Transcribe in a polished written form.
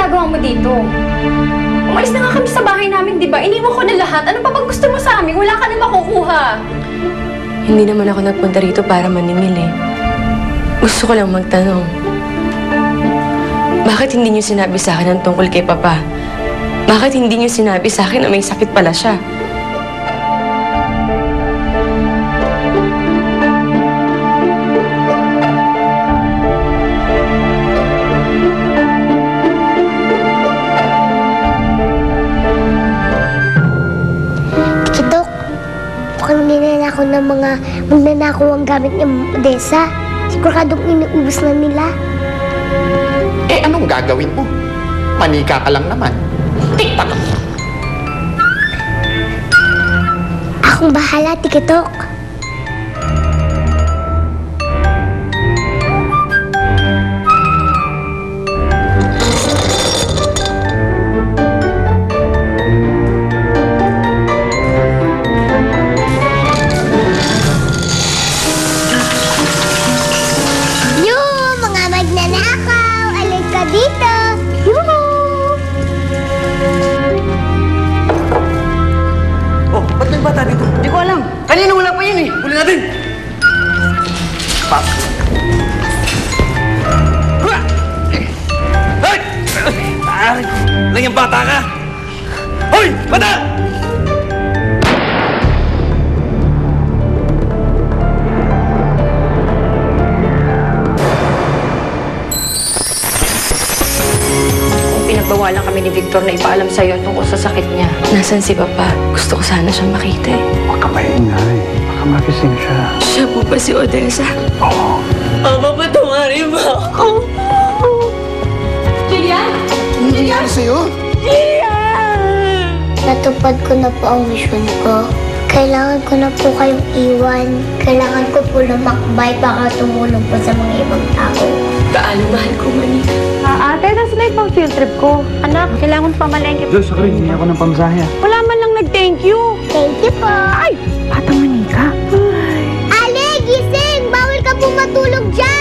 ginagawa mo dito? Umalis na nga kami sa bahay namin, di ba? Iniwan ko na lahat. Ano pa bang gusto mo sa amin? Wala ka na makukuha. Hindi naman ako nagpunta rito para maningil eh. Gusto ko lang magtanong. Bakit hindi niyo sinabi sa akin ang tungkol kay Papa? Bakit hindi niyo sinabi sa akin na may sakit pala siya? Kitok, mukhang ninanakaw ng mga magnanakaw ang gamit ni Odessa. Siguradong inuubos na nila. Eh, anong gagawin mo? Manika ka lang naman. Tiktak! Akong bahala, Tikitok. Mga magnanakaw! Alay ka dito! Yuhu! Oh, ba't may bata dito? Hindi ko alam. Kanina wala pa yun eh. Huli natin. Pak. Hoy! Aray! Lang yung bata ka! Hoy! Bata! Pinagbawalan kami ni Victor na ipaalam sa'yo tungkol sa sakit niya. Nasaan si Papa? Gusto ko sana siyang makita eh. Huwag ka maingay. Baka magising siya. Siya po ba si Odessa? Oo. Mama, patawarin mo ako. Julian! Ano nangyari sa'yo? Natupad ko na po ang mission ko. Kailangan ko na po kayong iwan. Kailangan ko po lumakbay para tumulong po sa mga ibang tao. Paano mahal ko, Manika? Ate, nasa na ibang field trip ko. Anak, kailangan pamalengke. Diyos, sorry. Hindi ako ng pamasahe. Wala man lang nag-thank you. Thank you po. Ay, Bata Manika. Ale, gising! Bawal ka po matulog dyan!